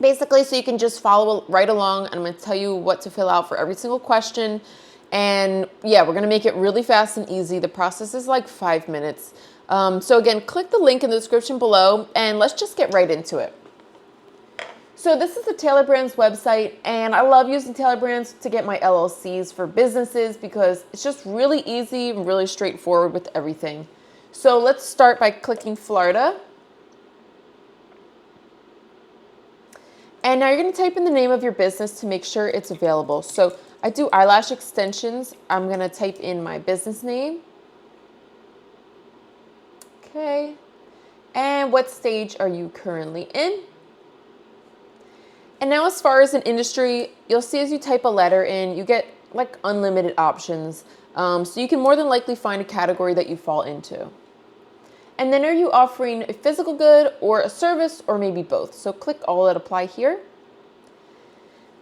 Basically, so you can just follow right along, and I'm going to tell you what to fill out for every single question. And yeah, we're going to make it really fast and easy. The process is like 5 minutes. So again, click the link in the description below, and let's just get right into it. So this is the Tabler Brands website, and I love using Tabler Brands to get my LLCs for businesses because it's just really easy and really straightforward with everything. So let's start by clicking Florida. And now you're going to type in the name of your business to make sure it's available. So I do eyelash extensions. I'm going to type in my business name. Okay. And what stage are you currently in? And now as far as an industry, you'll see as you type a letter in, you get like unlimited options. So you can more than likely find a category that you fall into. And then are you offering a physical good or a service or maybe both? So click all that apply here.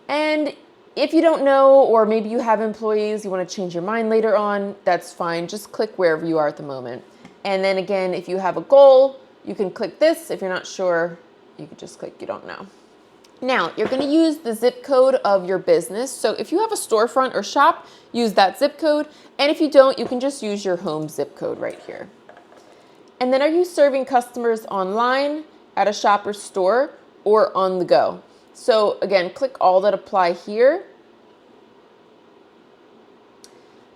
And if you don't know, or maybe you have employees, you want to change your mind later on, that's fine. Just click wherever you are at the moment. And then again, if you have a goal, you can click this. If you're not sure, you can just click you don't know. Now, you're going to use the zip code of your business. So if you have a storefront or shop, use that zip code. And if you don't, you can just use your home zip code right here. And then are you serving customers online, at a shop or store, or on the go? So again, click all that apply here.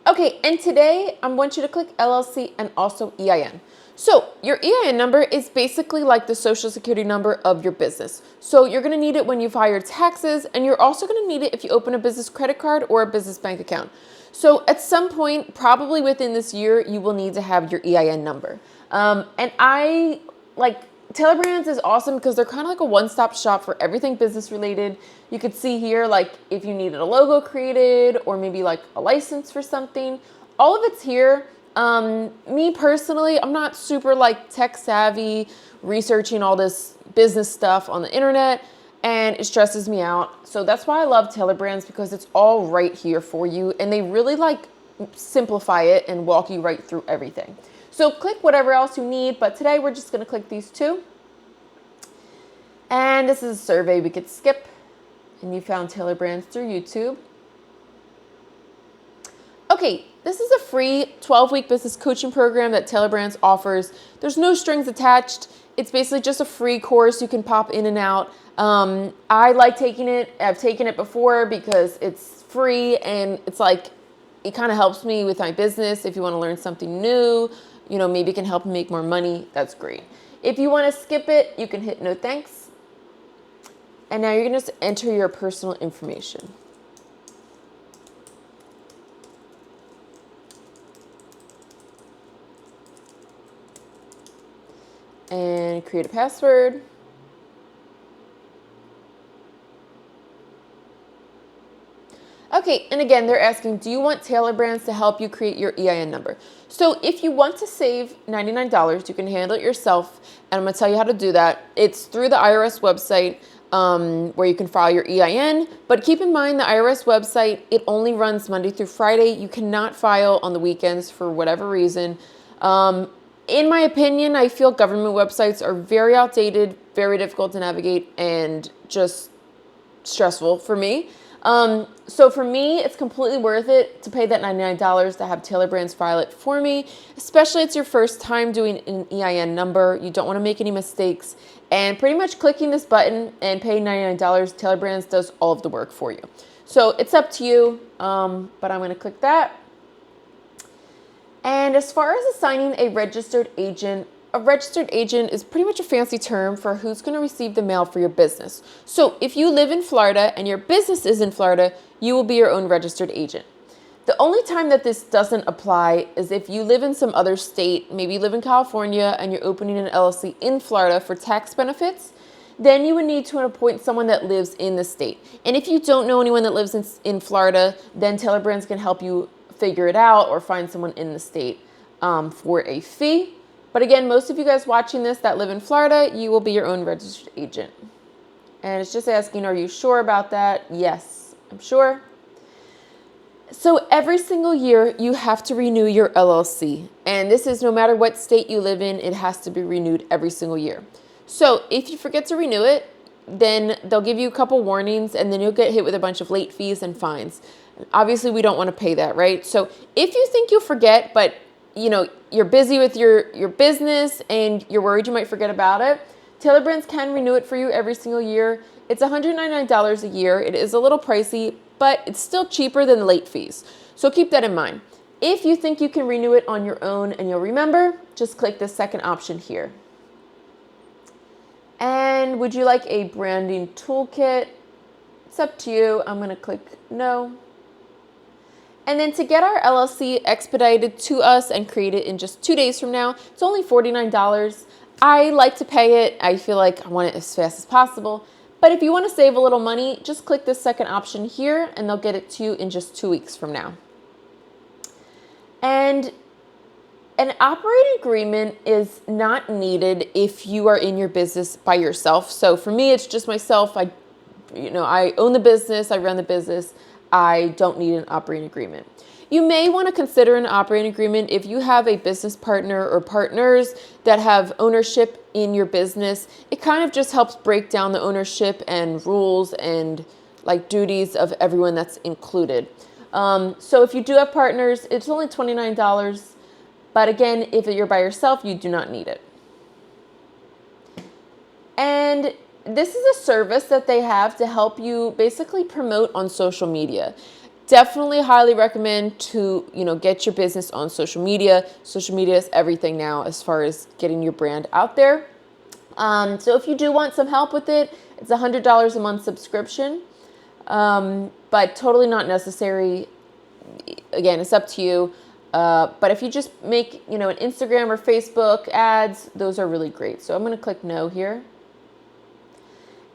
Okay, and today I want you to click LLC and also EIN. So your EIN number is basically like the social security number of your business. So you're going to need it when you file your taxes, and you're also going to need it if you open a business credit card or a business bank account. So at some point, probably within this year, you will need to have your EIN number. And I like Tabler Brands is awesome because they're kind of like a one-stop shop for everything business related. You could see here, like if you needed a logo created or maybe like a license for something, all of it's here. Me personally, I'm not super like tech savvy, researching all this business stuff on the internet, and it stresses me out. So that's why I love Tabler Brands, because it's all right here for you, and they really like simplify it and walk you right through everything. So click whatever else you need, but today we're just going to click these two. And this is a survey we could skip, and you found Tabler Brands through YouTube. Okay, this is a free 12-week business coaching program that Tabler Brands offers. There's no strings attached. It's basically just a free course you can pop in and out. I like taking it. I've taken it before because it's free, and it's like, it kind of helps me with my business. If you want to learn something new, you know, maybe it can help me make more money. That's great. If you want to skip it, you can hit no thanks. And now you're going to just enter your personal information. And create a password. Okay, and again, they're asking, do you want Tabler Brands to help you create your EIN number? So if you want to save $99, you can handle it yourself, and I'm going to tell you how to do that. It's through the IRS website where you can file your EIN, but keep in mind the IRS website, it only runs Monday through Friday. You cannot file on the weekends for whatever reason. In my opinion, I feel government websites are very outdated, very difficult to navigate, and just stressful for me. So for me, it's completely worth it to pay that $99 to have Tabler Brands file it for me, especially if it's your first time doing an EIN number. You don't want to make any mistakes, and pretty much clicking this button and paying $99, Tabler Brands does all of the work for you. So it's up to you, but I'm going to click that. And as far as assigning a registered agent is pretty much a fancy term for who's going to receive the mail for your business. So if you live in Florida and your business is in Florida, you will be your own registered agent. The only time that this doesn't apply is if you live in some other state, maybe you live in California and you're opening an LLC in Florida for tax benefits, then you would need to appoint someone that lives in the state. And if you don't know anyone that lives in Florida, then Tabler Brands can help you figure it out or find someone in the state. for a fee. But again, most of you guys watching this that live in Florida, you will be your own registered agent. And it's just asking, are you sure about that? Yes, I'm sure. So every single year you have to renew your LLC. And this is no matter what state you live in, it has to be renewed every single year. So if you forget to renew it, then they'll give you a couple warnings and then you'll get hit with a bunch of late fees and fines. Obviously, we don't want to pay that, right? So if you think you'll forget, but you're busy with your business and you're worried you might forget about it, Taylor Brands can renew it for you every single year. It's $199 a year. It is a little pricey, but it's still cheaper than the late fees. So keep that in mind. If you think you can renew it on your own and you'll remember, just click the second option here. And would you like a branding toolkit? It's up to you. I'm going to click no. And then to get our LLC expedited to us and created in just 2 days from now, it's only $49. I like to pay it. I feel like I want it as fast as possible. But if you want to save a little money, just click this second option here and they'll get it to you in just 2 weeks from now. And an operating agreement is not needed if you are in your business by yourself. So for me, it's just myself. I own the business. I run the business. I don't need an operating agreement. You may want to consider an operating agreement if you have a business partner or partners that have ownership in your business. It kind of just helps break down the ownership and rules and duties of everyone that's included. So if you do have partners, it's only $29. But again, if you're by yourself, you do not need it. And this is a service that they have to help you basically promote on social media. Definitely highly recommend to, get your business on social media. Social media is everything now as far as getting your brand out there. So if you do want some help with it, it's $100 a month subscription, but totally not necessary. Again, it's up to you. But if you just make, an Instagram or Facebook ads, those are really great. So I'm going to click no here.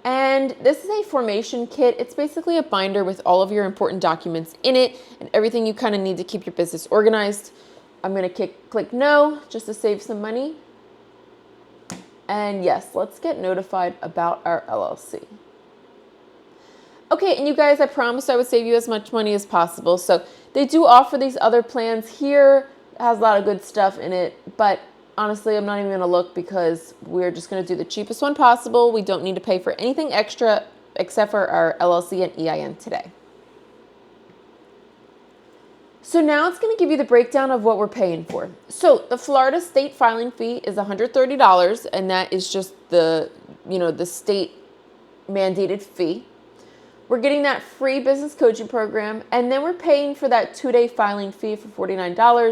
And this is a formation kit. It's basically a binder with all of your important documents in it and everything you kind of need to keep your business organized. I'm going to click no just to save some money. And yes, let's get notified about our LLC. Okay, and you guys, I promised I would save you as much money as possible. So they do offer these other plans here. It has a lot of good stuff in it, but honestly, I'm not even going to look because we're just going to do the cheapest one possible. We don't need to pay for anything extra except for our LLC and EIN today. So now it's going to give you the breakdown of what we're paying for. So the Florida state filing fee is $130, and that is just the state mandated fee. We're getting that free business coaching program, and then we're paying for that 2-day filing fee for $49.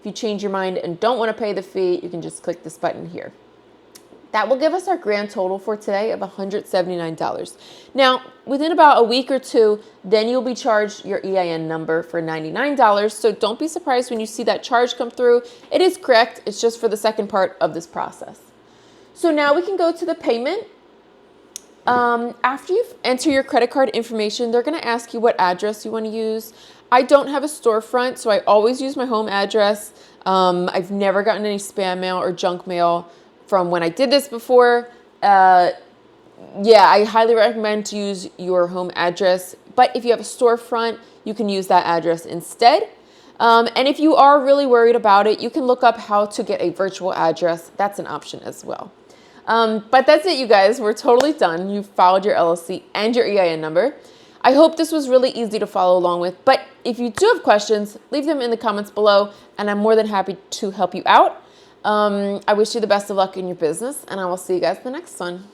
If you change your mind and don't want to pay the fee, you can just click this button here. That will give us our grand total for today of $179. Now, within about a week or two, then you'll be charged your EIN number for $99. So don't be surprised when you see that charge come through. It is correct. It's just for the second part of this process. So now we can go to the payment. After you enter your credit card information, they're going to ask you what address you want to use. I don't have a storefront, so I always use my home address. I've never gotten any spam mail or junk mail from when I did this before. Yeah, I highly recommend to use your home address. But if you have a storefront, you can use that address instead. And if you are really worried about it, you can look up how to get a virtual address. That's an option as well. But that's it, you guys. We're totally done. You've followed your LLC and your EIN number. I hope this was really easy to follow along with, but if you do have questions, leave them in the comments below, and I'm more than happy to help you out. I wish you the best of luck in your business, and I will see you guys in the next one.